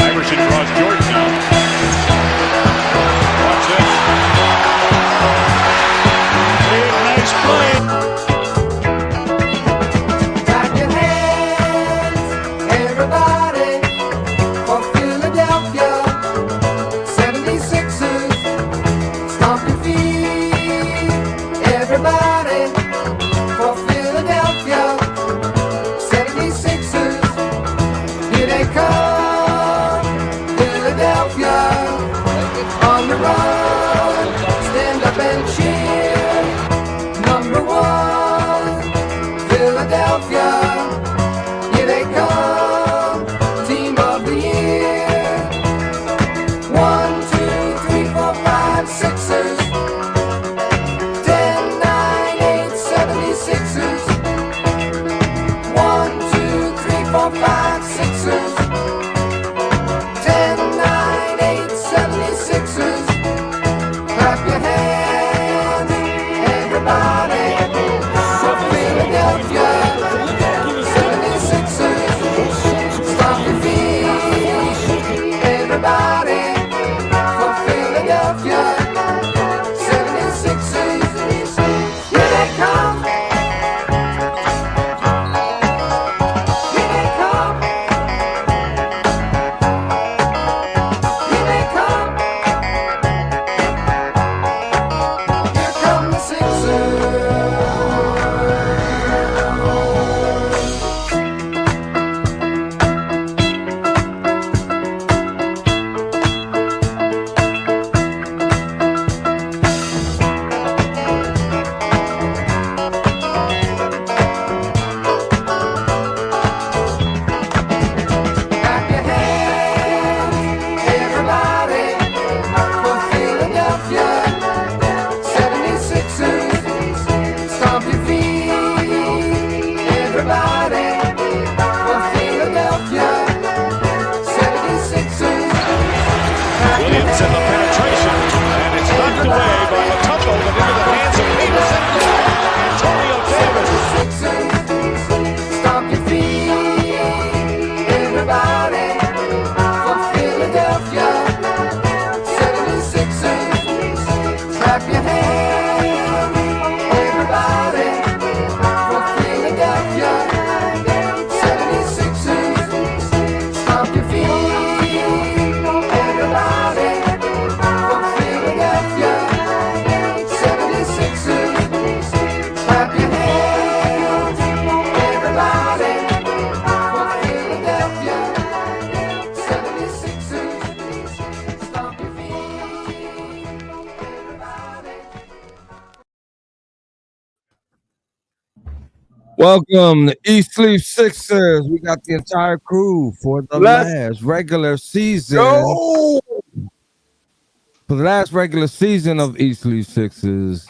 Iverson draws Jordan out. Watch this. Big, nice play. Clap your hands, everybody, for Philadelphia 76ers. Stomp your feet, everybody, for Philadelphia 76ers. Here they come, Philadelphia, on the run. Stand up and cheer. Number one, Philadelphia, here they come, team of the year. 1, 2, 3, 4, 5, Sixers. 10, 9, 8, 76ers. 1, 2, 3, 4, 5, Sixers. 10, 9, 8, 76ers. Clap your hands, everybody, for Philadelphia 76ers. Stomp your feet, everybody, for Philadelphia 76ers. Here they come. Here they come. Here they come. Here come the Sixers. Clap your hands, everybody, for Philadelphia 76ers. Stomp your feet, everybody, for Philadelphia 76ers. Clap your Williams in the penetration, and it's knocked away by Matumbo, but into the hands of Peterson. Antonio Davis. Sixers. Stomp your feet, everybody, for Philadelphia 76ers. Clap your hands, everybody, for Philadelphia 76ers. Stomp your feet, everybody, for Philadelphia 76ers. Clap your hands, everybody, for Philadelphia 76ers. Stomp your feet, everybody. Welcome to East Sleep Sixers. We got the entire crew for the last regular season. Go! For the last regular season of East Sleep Sixers,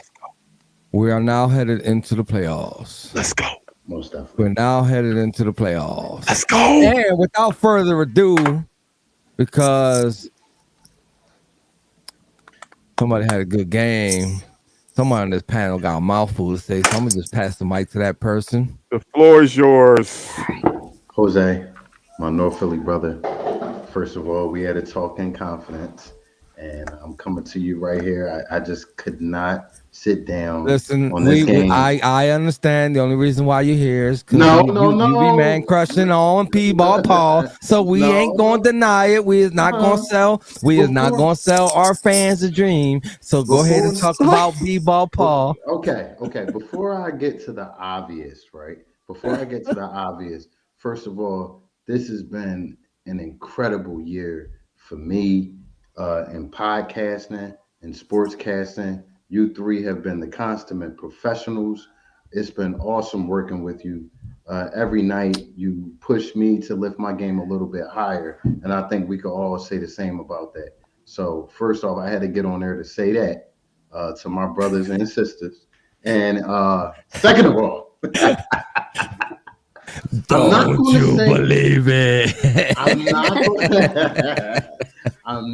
we are now headed into the playoffs. Let's go. Most definitely. We're now headed into the playoffs. Let's go. And without further ado, because somebody had a good game, somebody on this panel got a mouthful to say, so I'm going to just pass the mic to that person. The floor is yours. Jose, my North Philly brother. First of all, we had a talk in confidence, and I'm coming to you right here. I just could not sit down. Listen, on this game. I understand. The only reason why you're here is because No. you be man crushing on P-ball Paul. So we ain't gonna deny it. We is not gonna sell. We is not gonna sell our fans a dream. So go ahead and talk about P-ball Paul. Okay. Before I get to the obvious, right? First of all, this has been an incredible year for me in podcasting and sportscasting. You three have been the consummate professionals. It's been awesome working with you. Every night you push me to lift my game a little bit higher, and I think we could all say the same about that. So first off, I had to get on there to say that to my brothers and sisters. And second of all, Don't you believe it? I'm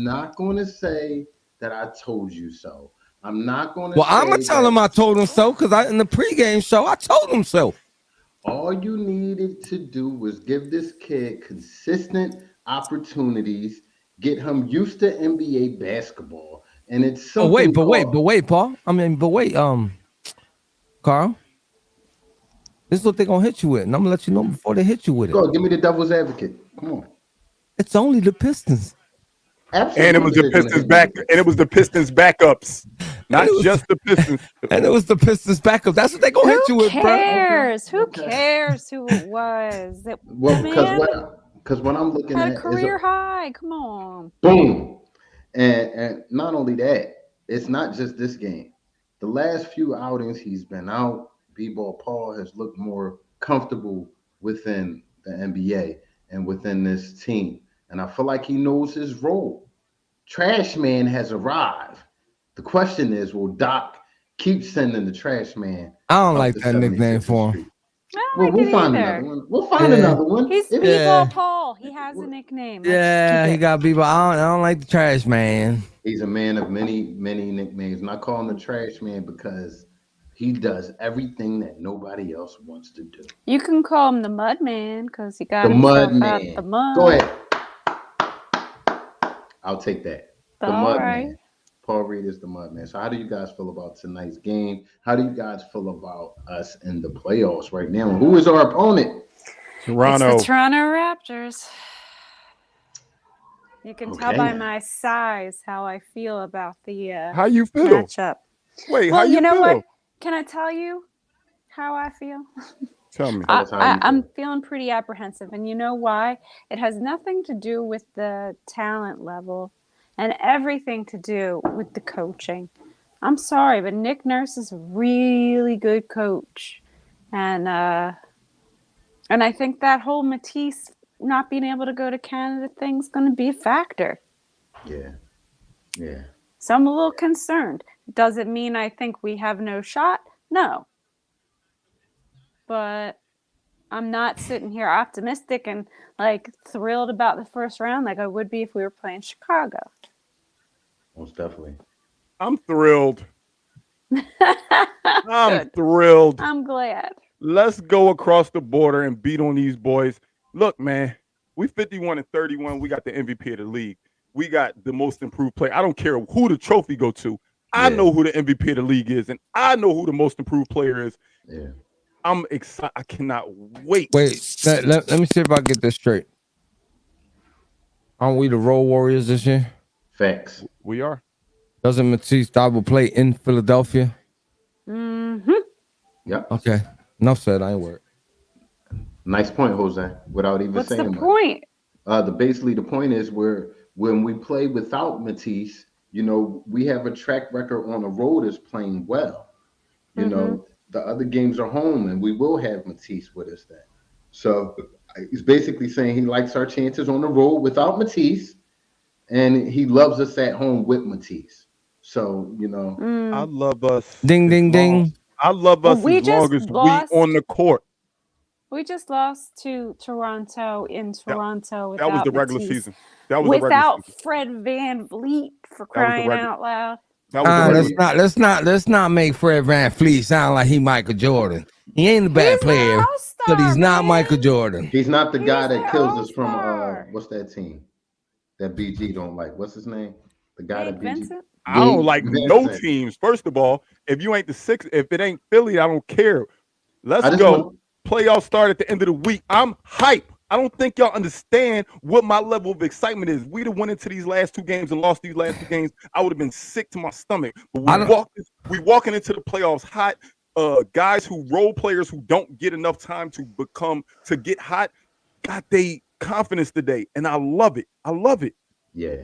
not going to say that I told you so. I'm not going to. Well, I'm gonna tell him I told him so because in the pregame show I told him so. All you needed to do was give this kid consistent opportunities, get him used to NBA basketball. And it's But something wait, Paul. I mean, but wait, Carl. This is what they're gonna hit you with, and I'm gonna let you know before they hit you with it. Go, give me the devil's advocate. Come on. It's only the Pistons. Absolutely. And it was the they're gonna Pistons hit back, you with and it was the Pistons backups, not it was- just the Pistons. And it was the Pistons backup. That's what they gonna hit you Who with, bro. cares? Who Okay. cares who it was? That Well, man because what I'm looking had at a is career high. Come on. boom. And not only that, it's not just this game. The last few outings he's been out, B-Ball Paul has looked more comfortable within the NBA and within this team. And I feel like he knows his role. Trash man has arrived. The question is, will Doc keep sending the trash man? I don't up like the that nickname 76th for him. Street? I don't Well, like we'll it find either. another one. We'll find Yeah. another one. He's If- B-Ball Paul. He has a nickname. Let's Yeah, keep he it. got people. I don't like the trash man. He's a man of many, many nicknames. And I call him the trash man because he does everything that nobody else wants to do. You can call him the Mud Man because he got The himself Mud out Man. the mud. Go ahead. I'll take that. The All Mud right. Man. Paul Reed is the Mud Man. So how do you guys feel about tonight's game? How do you guys feel about us in the playoffs right now? And who is our opponent? Toronto. It's the Toronto Raptors. You can tell Okay. by my size how I feel about the How you feel? matchup. Wait, Well, how you you know feel? what? Can I tell you how I feel? Tell me. Tell us how you I'm feel. feeling pretty apprehensive. And you know why? It has nothing to do with the talent level and everything to do with the coaching. I'm sorry, but Nick Nurse is a really good coach. And I think that whole Matisse not being able to go to Canada thing's going to be a factor. Yeah. Yeah. So I'm a little concerned. Does it mean I think we have no shot? No. But I'm not sitting here optimistic and like thrilled about the first round like I would be if we were playing Chicago. Most definitely. I'm thrilled. I'm Good. thrilled. I'm glad. Let's go across the border and beat on these boys. Look, man, we 51-31. We got the MVP of the league. We got the most improved player. I don't care who the trophy go to. I Yeah. know who the MVP of the league is, and I know who the most improved player is. Yeah. I'm excited. I cannot wait. Wait, let me see if I get this straight. Aren't we the Road Warriors this year? Facts. We are. Doesn't Matisse Thybulle play in Philadelphia? Mm-hmm. Yep. Okay, enough said. I ain't worried. Nice point, Jose. Without even What's saying the much. point? The point is when we play without Matisse, you know, we have a track record on the road as playing well. You know, the other games are home, and we will have Matisse with us then. So he's basically saying he likes our chances on the road without Matisse, and he loves us at home with Matisse. So, you know, I love us. Ding, as ding, long- ding. I love Well, us we as long just as lost- we on the court. We just lost to Toronto in Toronto without That was the regular Matisse. season. That was the regular Without season. Fred Van Vliet for That was the crying regular- out loud. That was the regular. Let's not make Fred VanVleet sound like he Michael Jordan. He ain't a bad He's player, their but all-star, he's not man. Michael Jordan. he's not the guy He's that their kills us from all-star. what's that team that BG don't like? What's his name? The guy Nate that BG. Vincent? I don't Gabe like no Vincent. teams. First of all, if you ain't the six, if it ain't Philly, I don't care. Let's I just go. want- Playoffs start at the end of the week. I'm hype. I don't think y'all understand what my level of excitement is. We'd have went into these last two games and lost these last two games. I would have been sick to my stomach. But we walking into the playoffs hot. Guys who role players who don't get enough time to get hot got they confidence today, and I love it. I love it. Yeah.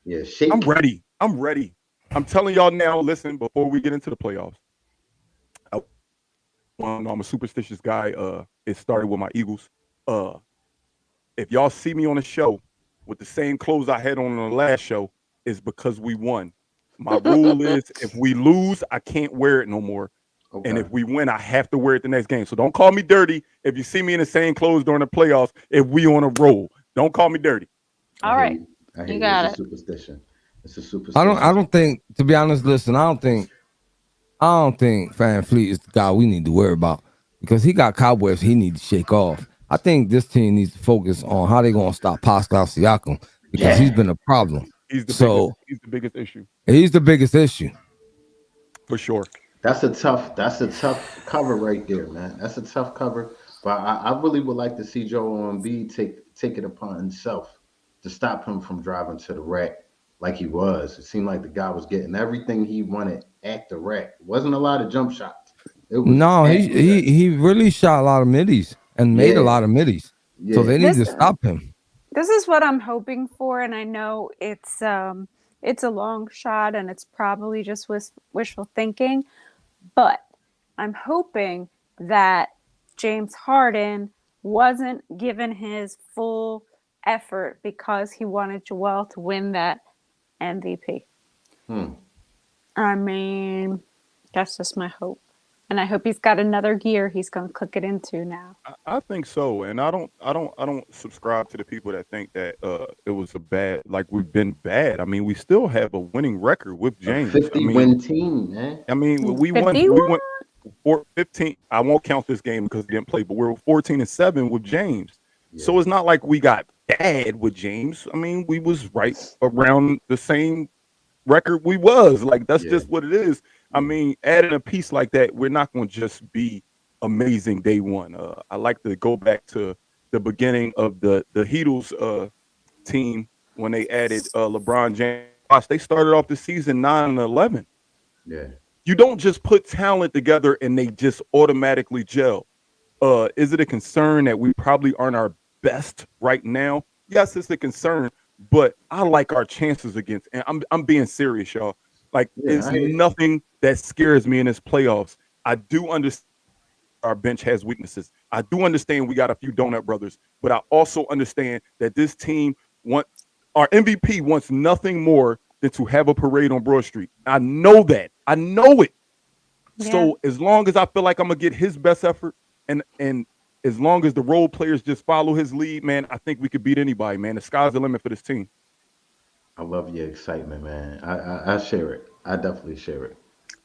Yeah. Shake. I'm ready. I'm ready. I'm telling y'all now. Listen, before we get into the playoffs, I'm a superstitious guy. It started with my Eagles. If y'all see me on a show with the same clothes I had on the last show, is because we won. My rule is if we lose, I can't wear it no more. Okay. And if we win, I have to wear it the next game. So don't call me dirty if you see me in the same clothes during the playoffs. If we on a roll, don't call me dirty. All right. I hate You it. got It's a it. superstition. It's a superstition. I don't think, to be honest, listen, I don't think Van Fleet is the guy we need to worry about because he got cobwebs he need to shake off. I think this team needs to focus on how they're gonna stop Pascal Siakam because he's been a problem. He's the biggest issue He's the biggest issue. for sure. That's a tough cover right there, man. That's a tough cover. But I really would like to see Joel Embiid take it upon himself to stop him from driving to the rack like he was. It seemed like the guy was getting everything he wanted at the rack. It wasn't a lot of jump shots. It was No, at the rack. he really shot a lot of middies and made a Yeah. lot of middies. So Yeah. they need to This stop him. this is what I'm hoping for, and I know it's a long shot and it's probably just wishful thinking, but I'm hoping that James Harden wasn't given his full effort because he wanted Joel to win that MVP. I mean, that's just my hope. And I hope he's got another gear he's going to click it into now. I think so, and I don't subscribe to the people that think that it was a bad, like we've been bad. I mean, we still have a winning record with A James. 50-win team, man. I mean, we won 15. I won't count this game because he didn't play, but we're 14-7 with James. So it's not like we got bad with James. I mean, we was right around the same record we was. Like that's just what it is. I mean, adding a piece like that, we're not going to just be amazing day one. I like to go back to the beginning of the Heatles team when they added LeBron James. They started off the season 9-11. Yeah. You don't just put talent together and they just automatically gel. Is it a concern that we probably aren't our best right now? Yes, it's a concern, but I like our chances against. And I'm being serious, y'all. Like, it's nothing that scares me in this playoffs. I do understand our bench has weaknesses. I do understand we got a few donut brothers, but I also understand that this team our MVP wants nothing more than to have a parade on Broad Street. I know that. I know it. Yeah. So as long as I feel like I'm gonna get his best effort, and as long as the role players just follow his lead, man, I think we could beat anybody, man. The sky's the limit for this team. I love your excitement, man. I share it. I definitely share it.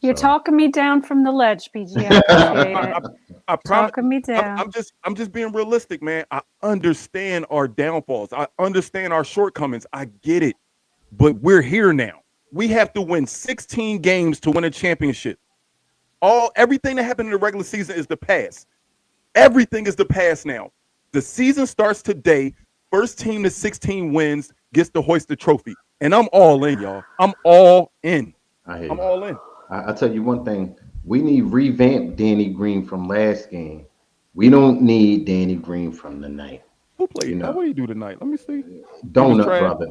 You're talking me down from the ledge, PG. I appreciate it. I promise. Talking me down. I'm just being realistic, man. I understand our downfalls. I understand our shortcomings. I get it. But we're here now. We have to win 16 games to win a championship. Everything that happened in the regular season is the past. Everything is the past now. The season starts today. First team to 16 wins gets to hoist the trophy. And I'm all in, y'all. I'm all in. I'm all in. I'll tell you one thing. We need revamped Danny Green from last game. We don't need Danny Green from the night. Who played? What do you do tonight? Let me see. Donut brother.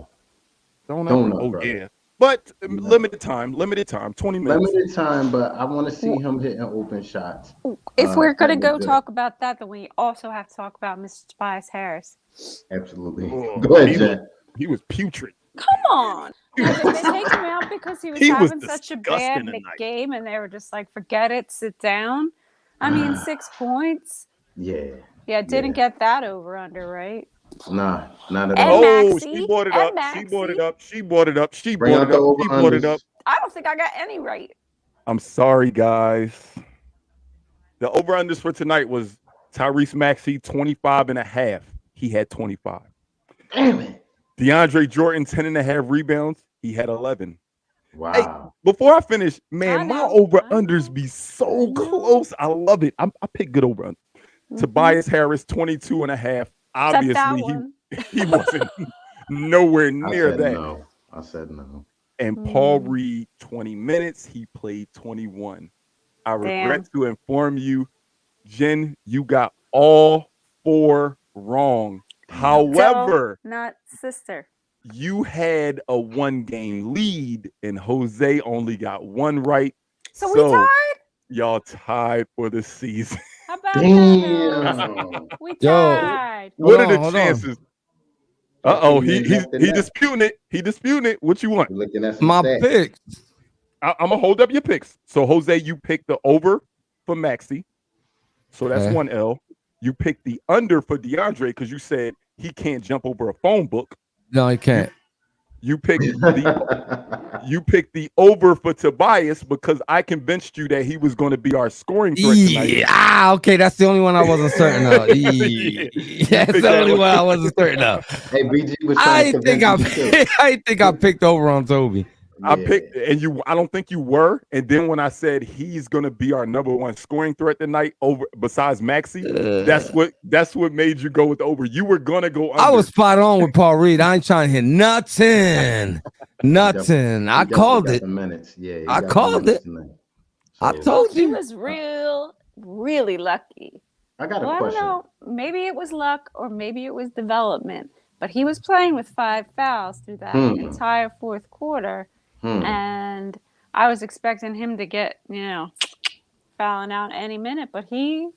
Donut oh, brother. Yeah. But limited time, 20 minutes. Limited time, but I want to see him hitting open shots. If we're going to go talk about that, then we also have to talk about Mr. Tobias Harris. Absolutely. Oh, Go ahead, Jen. He was putrid. Come on. Did they take him out because he was having such a bad game and they were just like, forget it, sit down? I mean, 6 points. Yeah. Yeah, didn't get that over under, right? Nah, not at And all. Maxey, she brought it up. Maxey. She brought it up. She brought it up. She Bring brought out it the up. She brought it up. I don't think I got any right. I'm sorry, guys. The over-unders for tonight was Tyrese Maxey, 25.5. He had 25. Damn it. DeAndre Jordan, 10.5 rebounds. He had 11. Wow. Hey, before I finish, man, my I over-unders be so close. I love it. I pick good over-unders. Tobias Harris, 22.5. Obviously, he wasn't nowhere near that. No. I said no. And Paul Reed, 20 minutes. He played 21. I regret to inform you, Jen, you got all 4 wrong. However, not sister. You had a 1-game lead, and Jose only got 1 right. So we tied? Y'all tied for the season. How about that? We tied. What are the chances? Uh-oh, he disputing it. He disputing it. What you want? Looking at my picks. I'm gonna hold up your picks. So Jose, you picked the over for Maxey. So that's 1 L. You picked the under for DeAndre because you said he can't jump over a phone book. No, he can't. You picked You picked the over for Tobias because I convinced you that he was going to be our scoring threat tonight. Yeah, okay, that's the only one I wasn't certain of. Yeah. That's picked the that only one. one I wasn't certain of. Hey, BG was I trying to didn't think convince you too. I didn't think I picked over on Toby. I picked, and you. I don't think you were. And then when I said he's going to be our number one scoring threat tonight, over besides Maxey, that's what made you go with the over. You were going to go under. I was spot on with Paul Reed. I ain't trying to hit nothing. Nothing. I He called got it. the minutes. Yeah, he I got the called minutes it. tonight. I So, told He you. was really lucky. I got a Well, I don't question. know. Maybe it was luck or maybe it was development. But he was playing with 5 fouls through that entire fourth quarter. And I was expecting him to get, fouling out any minute. But he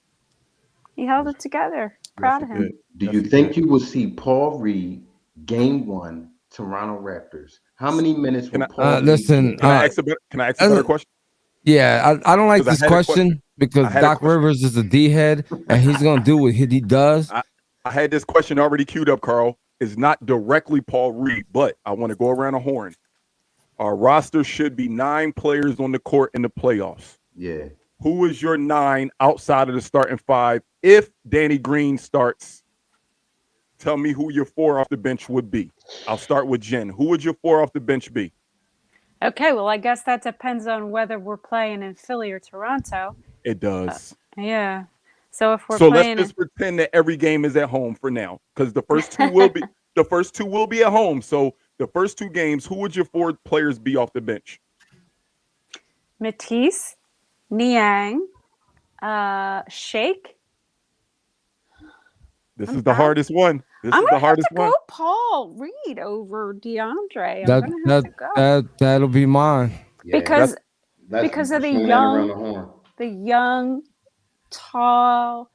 held it together. Proud of him. Do you think you will see Paul Reed game 1 Toronto Raptors? How many minutes will Paul Reed listen, get? Can I ask a better question? Yeah, I don't like 'Cause I this had a question. question because I had a Doc question. Rivers is a D head and he's gonna do what he does. I had this question already queued up, Carl. It's not directly Paul Reed, but I want to go around the horn. Our roster should be 9 players on the court in the playoffs. Yeah. Who is your 9 outside of the starting 5? If Danny Green starts, tell me who your 4 off the bench would be. I'll start with Jen. Who would your 4 off the bench be? Okay, well, I guess that depends on whether we're playing in Philly or Toronto. It does. Yeah. So if we're So playing let's just pretend that every game is at home for now, because the first two will be at home. So the first 2 games, who would your 4 players be off the bench? Matisse, Niang, Shake. This is the hardest one. This I'm is gonna the hardest have to one. go Paul Reed over DeAndre. I'm gonna have to go That'll be mine. Yeah. because That's of the swinging that around the horn. young, tall,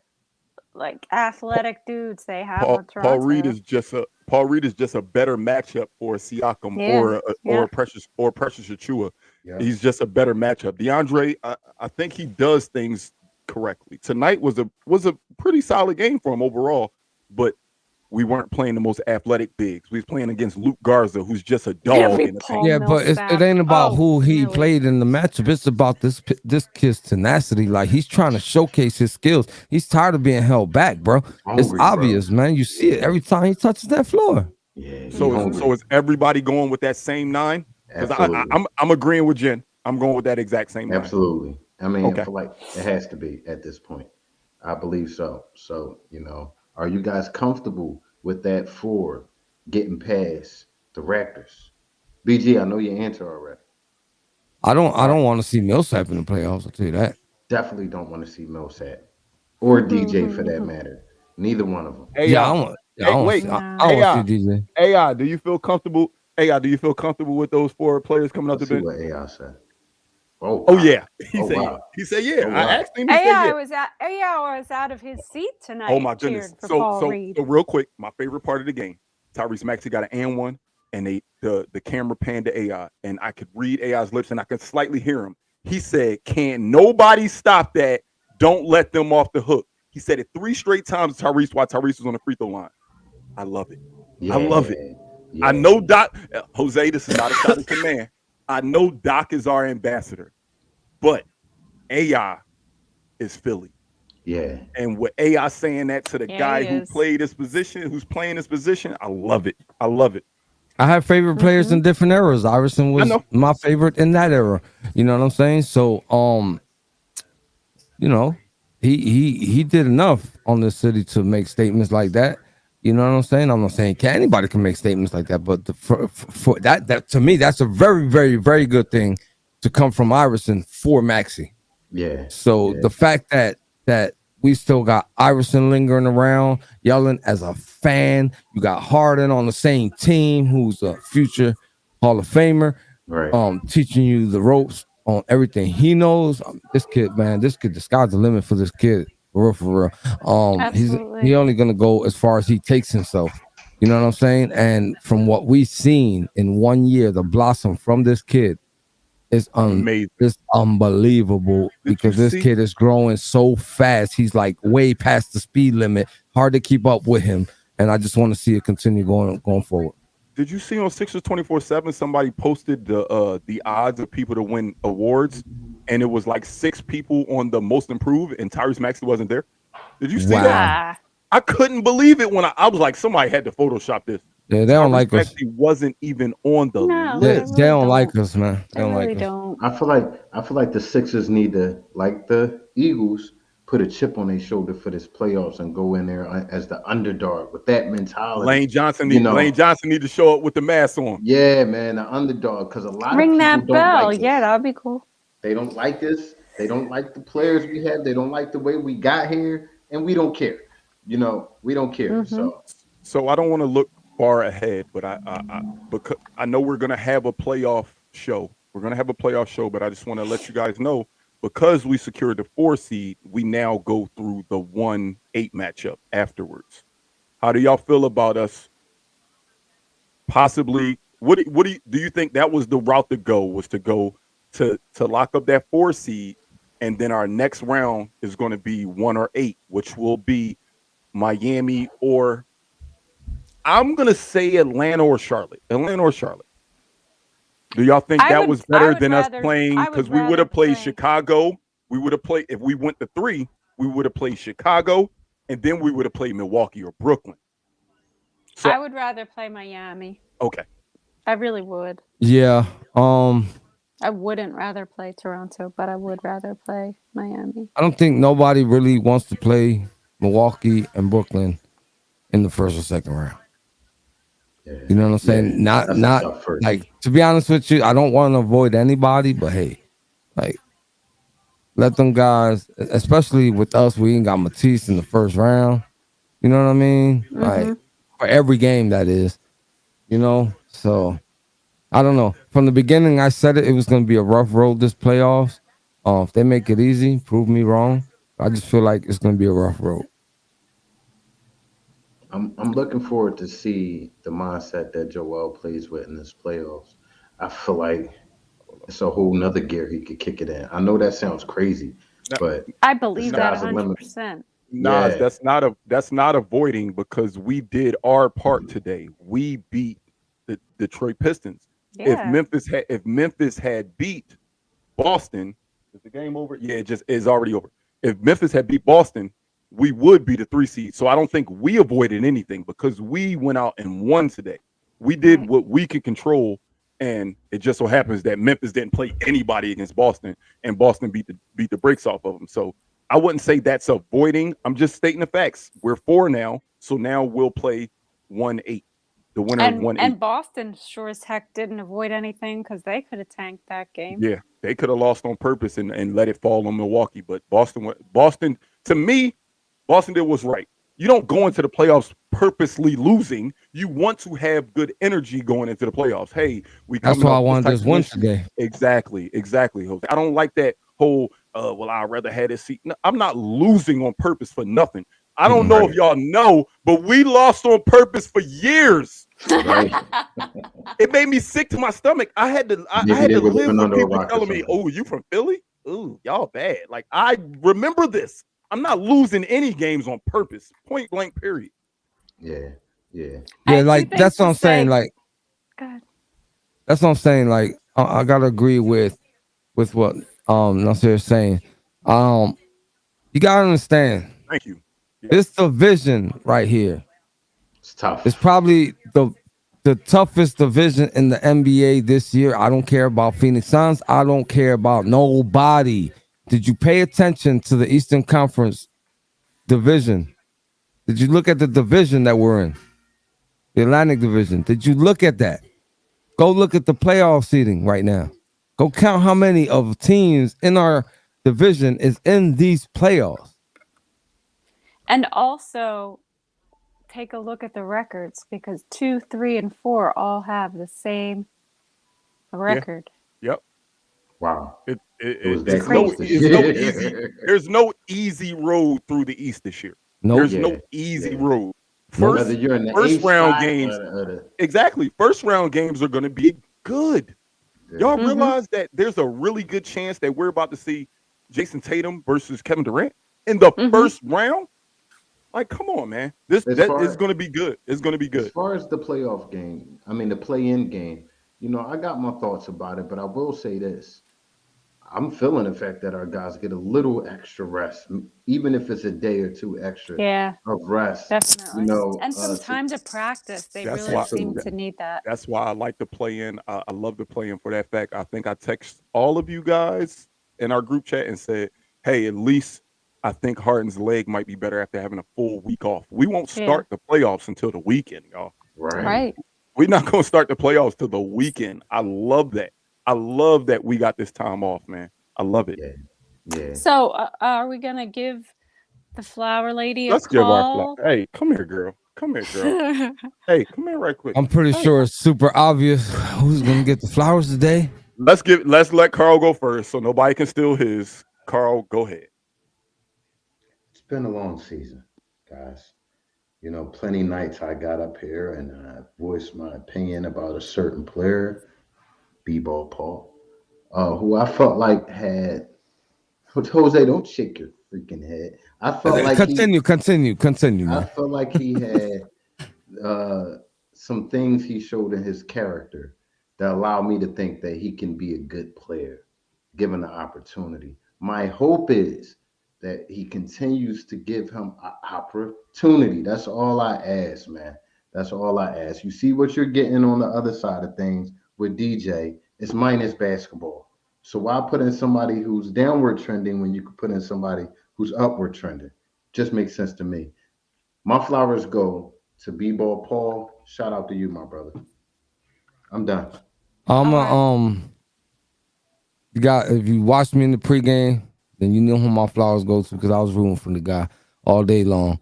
like athletic dudes they have on Toronto. Paul Reed is just a better matchup for Siakam or Precious Achua. Yeah. He's just a better matchup. DeAndre, I think he does things correctly. Tonight was a pretty solid game for him overall, but we weren't playing the most athletic bigs. We was playing against Luke Garza, who's just a dog in the paint. Yeah, but it ain't about who he played in the matchup. It's about this kid's tenacity. Like, he's trying to showcase his skills. He's tired of being held back, bro. It's obvious, man. You see it every time he touches that floor. Yeah. So is everybody going with that same 9? Because I'm agreeing with Jen. I'm going with that exact same 9. Absolutely. I mean, I feel like it has to be at this point. I believe so. So, are you guys comfortable with that 4 getting past the Raptors? BG, I know your answer already. I don't want to see Millsap in the playoffs. I'll tell you that. Definitely don't want to see Millsap or DJ for that matter. Neither one of them. I want to see DJ. AI, do you feel comfortable? AI, do you feel comfortable with those 4 players coming up the bench? What AI said. Oh yeah. He said yeah. Wow. I asked him. He said yeah. AI was out of his seat tonight. Oh my goodness. So real quick, my favorite part of the game, Tyrese Maxey got an and 1, and the camera panned to AI, and I could read AI's lips and I could slightly hear him. He said, "Can nobody stop that? Don't let them off the hook." He said it 3 straight times to Tyrese while Tyrese was on the free throw line. I love it. Yeah. I love it. Yeah. I know Doc, Jose, this is not a shot at your man. I know Doc is our ambassador, but AI is Philly. Yeah. And with AI saying that to the guy who played this position, who's playing this position, I love it. I love it. I have favorite players in different eras. Iverson was my favorite in that era. You know what I'm saying? So, he did enough on this city to make statements like that. You know what I'm saying? I'm not saying anybody can make statements like that, but for that to me, that's a very, very, very good thing to come from Iverson for Maxey. Yeah. So the fact that we still got Iverson lingering around, yelling as a fan. You got Harden on the same team, who's a future Hall of Famer, right? Teaching you the ropes on everything he knows. This kid, the sky's the limit for this kid. For real. He's only gonna go as far as he takes himself. You know what I'm saying? And from what we've seen in 1 year, the blossom from this kid is amazing. It's unbelievable because this kid is growing so fast. He's like way past the speed limit. Hard to keep up with him. And I just want to see it continue going forward. Did you see on Sixers 24/7 somebody posted the odds of people to win awards, and it was like 6 people on the most improved, and Tyrese Maxey wasn't there? Did you see that? Wow. Ah, I couldn't believe it when I was like, somebody had to Photoshop this. Yeah, they don't Tyrese like us. Maxey wasn't even on the no, They, they list. they really don't like don't. us, man. They They don't really like us. don't. I feel like the Sixers need to, like the Eagles, put a chip on their shoulder for this playoffs and go in there as the underdog with that mentality. Lane Johnson You Lane know, Johnson need to show up with the mask on. yeah, man, the underdog. Because a lot of Ring people that don't bell. like Yeah, us. that'd be cool. They don't like us. They don't like the players we have. They don't like the way we got here, and we don't care. We don't care. Mm-hmm. So I don't want to look far ahead, but because I know we're gonna have a playoff show. We're gonna have a playoff show, but I just want to let you guys know because we secured the 4 seed, we now go through the 1-8 matchup afterwards. How do y'all feel about us possibly? Do you think that was the route to go? Was to go to lock up that 4 seed, and then our next round is going to be 1 or 8, which will be Miami or I'm gonna say Atlanta or Charlotte. Atlanta or Charlotte. Do y'all think I that would. was I better would than us rather. playing? I Because would we would rather have played play. Chicago. We would have played if we went to 3. We would have played Chicago, and then we would have played Milwaukee or Brooklyn. So I would rather play Miami. okay, I really would. Yeah. I wouldn't rather play Toronto, but I would rather play Miami. I don't think nobody really wants to play Milwaukee and Brooklyn in the first or second round. Yeah, You know what I'm saying? yeah, that's a Not tough first. like, to be honest with you, I don't want to avoid anybody, but hey, like, let them guys, especially with us, we ain't got Matisse in the first round. You know what I mean? Like, for every game, that is. So I don't know. From the beginning, I said it was going to be a rough road this playoffs. If they make it easy, prove me wrong. I just feel like it's going to be a rough road. I'm looking forward to see the mindset that Joel plays with in this playoffs. I feel like it's a whole nother gear he could kick it in. I know that sounds crazy, now, but I the believe that sky's the limit. 100%. Nas, Yeah, that's not avoiding because we did our part today. We beat the Detroit Pistons. Yeah. If Memphis had beat Boston, is the game over? Yeah, it just is already over. If Memphis had beat Boston, we would be the 3 seed. So I don't think we avoided anything because we went out and won today. We did Right. what we could control, and it just so happens that Memphis didn't play anybody against Boston, and Boston beat the brakes off of them. So I wouldn't say that's avoiding. I'm just stating the facts. We're 4 now, so now we'll play 1-8. The winner of 1-8. And Boston sure as heck didn't avoid anything because they could have tanked that game. Yeah, they could have lost on purpose and let it fall on Milwaukee, but Boston to me, Boston did what's right. You don't go into the playoffs purposely losing. You want to have good energy going into the playoffs. Hey, we That's coming why I off this wanted type this of win win streak. today. Exactly, Jose. I don't like that whole well, I'd rather have this seat. No, I'm not losing on purpose for nothing. I don't know if right, y'all know, but we lost on purpose for years. right. It made me sick to my stomach. I had to Maybe they were live living with under a people rock or telling me, something. "Oh, you from Philly? Ooh, y'all bad." Like I remember this. I'm not losing any games on purpose. Point blank. Period. Yeah, yeah. Yeah, I have two like, things that's what to I'm saying. say. Like, Go ahead. that's what I'm saying. Like, I gotta agree with what Nasir is saying. You gotta understand Thank you. Yeah. this division right here It's tough. is probably the toughest division in the NBA this year. I don't care about Phoenix Suns. I don't care about nobody. Did you pay attention to the Eastern Conference division? Did you look at the division that we're in? The Atlantic Division. Did you look at that? Go look at the playoff seeding right now. Go count how many of teams in our division is in these playoffs. And also take a look at the records because 2, 3, and 4 all have the same record. Yep. Wow. It was that it's no close this it's no year. easy. There's no easy road through the East this year. Nope. There's Yeah, no easy yeah. road. Nope. Whether you're in the First eighth round spot games. or the Exactly. First round games are going to be good. Y'all Mhm. realize that there's a really good chance that we're about to see Jason Tatum versus Kevin Durant in the Mhm. first round? Like, come on, man. This As that is far going to be good. It's going to be as good. far as the playoff game, I mean the play-in game, I got my thoughts about it, but I will say this. I'm feeling the fact that our guys get a little extra rest, even if it's a day or two extra Yeah, of rest. definitely. And some To time to practice. They That's really why. seem absolutely. to need that. That's why I like to play in. I love to play in for that fact. I think I text all of you guys in our group chat and said, "Hey, at least I think Harden's leg might be better after having a full week off. We won't Yeah, start the playoffs until the weekend, y'all. Right. right. We're not going to start the playoffs till the weekend. I love that. I love that we got this time off, man. I love it. Yeah. Yeah. So, are we gonna give the flower lady a Let's give our flag. call? Hey, come here, girl. Come here, girl. Hey, come here right quick. I'm pretty Hey, sure it's super obvious who's gonna get the flowers today. let's let Carl go first so nobody can steal his. Carl, go ahead. It's been a long season, guys. Plenty nights I got up here and I voiced my opinion about a certain player, B-ball Paul, who I felt like had Jose. Don't shake your freaking head. Continue, I man. felt like he had uh, some things he showed in his character that allowed me to think that he can be a good player given the opportunity. My hope is that he continues to give him an opportunity. That's all I ask, man. That's all I ask. You see what you're getting on the other side of things with DJ. It's minus basketball. So why put in somebody who's downward trending when you could put in somebody who's upward trending? Just makes sense to me. My flowers go to B-ball Paul. Shout out to you, my brother. I'm done. I'm All a, right. you got if you watched me in the pregame, then you know who my flowers go to because I was rooting for the guy all day long.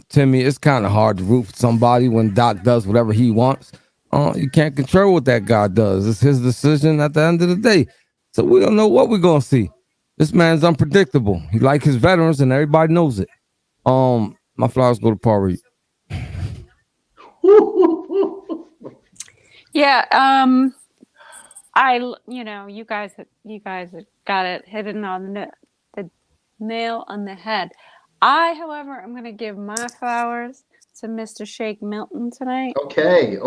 Timmy, it's kind of hard to root for somebody when Doc does whatever he wants. You can't control what that guy does. It's his decision at the end of the day. So we don't know what we're gonna see. This man's unpredictable. He like his veterans, and everybody knows it. My flowers go to Paul Reed. Yeah. You guys got it hidden on the nail on the head. I, however, am going to give my flowers to Mr. Shake Milton tonight Okay.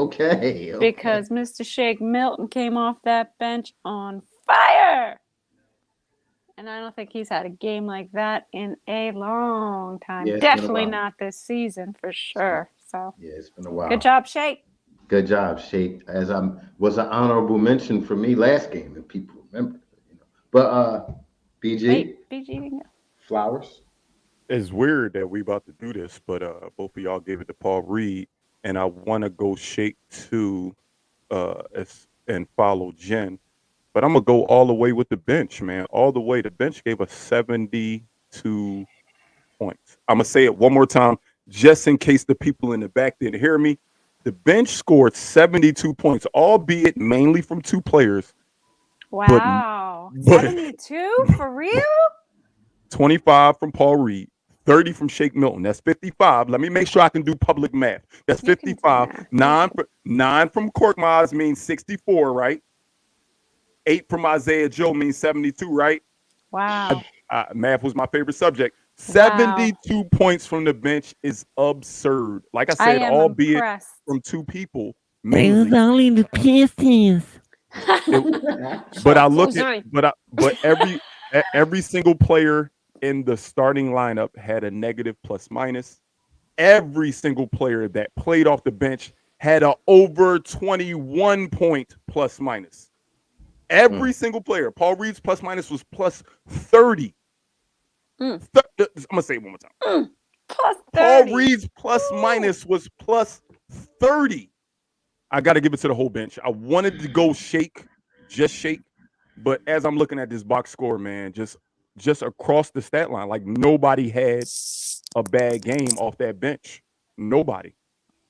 because Mr. Shake Milton came off that bench on fire. And I don't think he's had a game like that in a long time. Yeah, it's been a Definitely while. not this season for sure. So, Yeah, it's been a good while. job, Shake. Good job, Shake. As I was an honorable mention for me last game, if people remember. But BG, Wait, BG didn't go. flowers. It's weird that we about to do this, but both of y'all gave it to Paul Reed, and I want to go shake two, and follow Jen, but I'm gonna go all the way with the bench, man. All the way. The bench gave us 72 points. I'm gonna say it one more time, just in case the people in the back didn't hear me. The bench scored 72 points, albeit mainly from two players, but Wow. but 72 for real? 25 from Paul Reed, 30 from Shake Milton. That's 55. Let me make sure I can do public math. That's You can do 55. math. Nine from Cork Miles means 64, right? 8 from Isaiah Joe means 72, right? Wow. Math was my favorite subject. Wow. 72 points from the bench is absurd. Like I I said, am albeit impressed. from two people It was mainly. only the Pistons. It, but I look at but every single player in the starting lineup had a negative plus minus. Every single player that played off the bench had a over 21 point plus minus. Every single player. Paul Reed's plus minus was plus 30. I'm gonna say it one more time. Plus Paul 30. Reed's plus minus was plus 30. I got to give it to the whole bench. I wanted to go shake, just shake, but as I'm looking at this box score, man, just across the stat line, like nobody had a bad game off that bench. Nobody.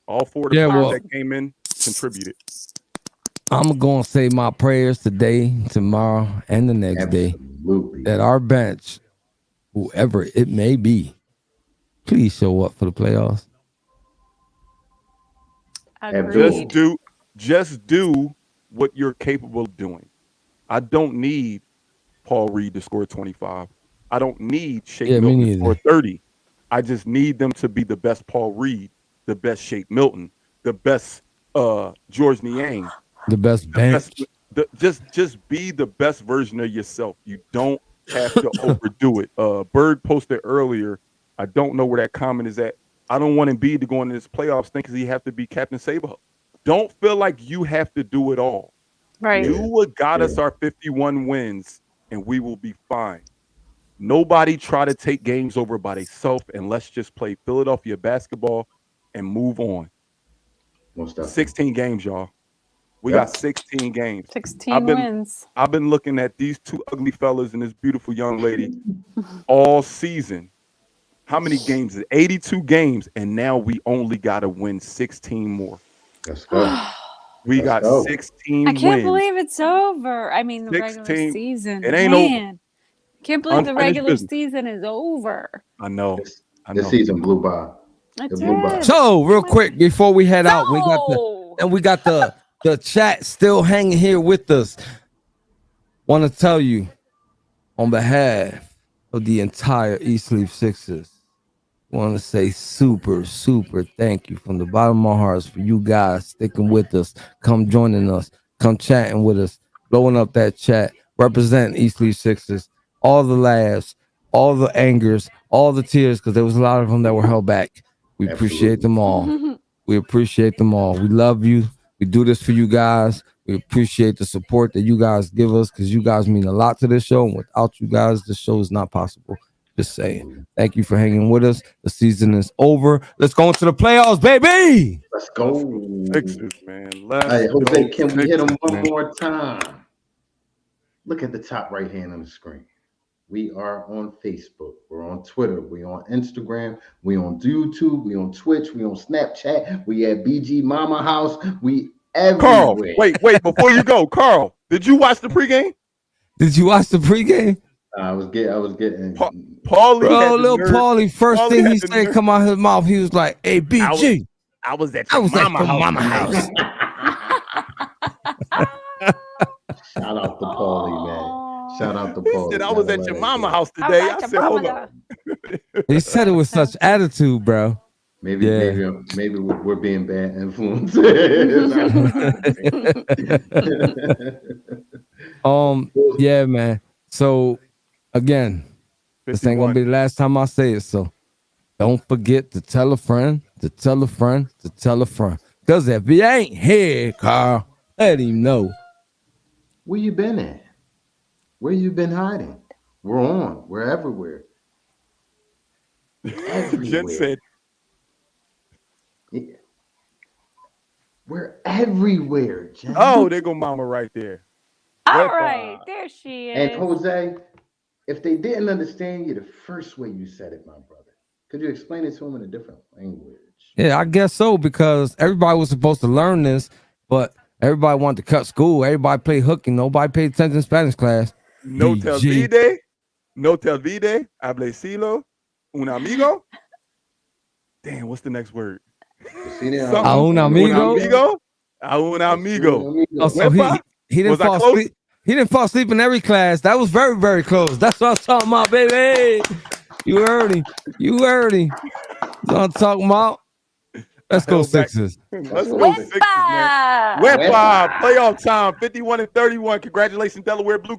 All four of the Yeah, players well, that came in contributed. I'm gonna say my prayers today, tomorrow, and the next day Absolutely. that our bench, whoever it may be, please show up for the playoffs. Agreed. Just do what you're capable of doing. I don't need Paul Reed to score 25. I don't need Shake Yeah, me Milton to score neither. 30. I just need them to be the best Paul Reed, the best Shake Milton, the best George Niang, The best bench. just be the best version of yourself. You don't have to overdo it. Berg posted earlier. I don't know where that comment is at. I don't want Embiid to go into this playoffs thing because he have to be Captain Saberhawk. Don't feel like you have to do it all. Right. Do what got us our 51 wins, and we will be fine. Nobody try to take games over by themselves, and let's just play Philadelphia basketball and move on. 16 games, y'all. We got 16 games. 16 wins. I've been looking at these two ugly fellas and this beautiful young lady all season. How many games? 82 games, and now we only got to win 16 more. Let's go. We got 16 I can't wins. believe it's over. I mean, the regular 16. season. It ain't over. Man. Can't believe the Unfinished regular business. season is over. I know. This season blew by. It It blew by. did. So real quick before we head out, we No! got the chat still hanging here with us. Want to tell you on behalf of the entire East Leaf Sixers, want to say super thank you from the bottom of my heart for you guys sticking with us, come joining us, come chatting with us, blowing up that chat, representing East Leaf Sixers, all the laughs, all the angers, all the tears, because there was a lot of them that were held back. We appreciate them all. We appreciate them all. We love you. We do this for you guys. We appreciate the support that you guys give us because you guys mean a lot to this show. And without you guys, this show is not possible. Just saying. Thank you for hanging with us. The season is over. Let's go into the playoffs, baby. Let's go. Sixers, man. Hey, Jose, can we hit them one more time? Look at the top right hand on the screen. We are on Facebook. We're on Twitter. We're on Instagram. We on YouTube. We on Twitch. We on Snapchat. We at BG Mama House. We everywhere. Carl, wait, before you go, Carl, did you watch the pregame? Did you watch the pregame? I was getting. Paulie, bro, little Paulie. First thing he said come out his mouth, he was like, "Hey, BG, I was at your mama house." Shout out to Paulie, man. Shout out to Paulie. He said, I was at your mama house today. I said, hold on. He said it with such attitude, bro. Maybe we're being bad influence. Yeah, man. So again, this ain't gonna be the last time I say it. So don't forget to tell a friend, to tell a friend, to tell a friend. Because if he ain't here, Carl, let him know. Where you been at? Where you been hiding? We're on. We're everywhere. Jen said, we're everywhere, Jen. oh, there go mama right there. All right, there she is. And Jose, if they didn't understand you the first way you said it, my brother, could you explain it to them in a different language? Yeah, I guess so, because everybody was supposed to learn this, but everybody wanted to cut school. Everybody played hooky. Nobody paid attention in Spanish class. No te olvide, hablecilo, un amigo. Damn, what's the next word? A un amigo. A un amigo. Oh, so he didn't fall asleep. He didn't fall asleep in every class. That was very, very close. That's what I was talking about, baby. You heard him. You heard him. That's what I'm talking about. Let's go Sixers. Let's go Sixers, man. Wepa, playoff time, 51-31. Congratulations, Delaware Blue.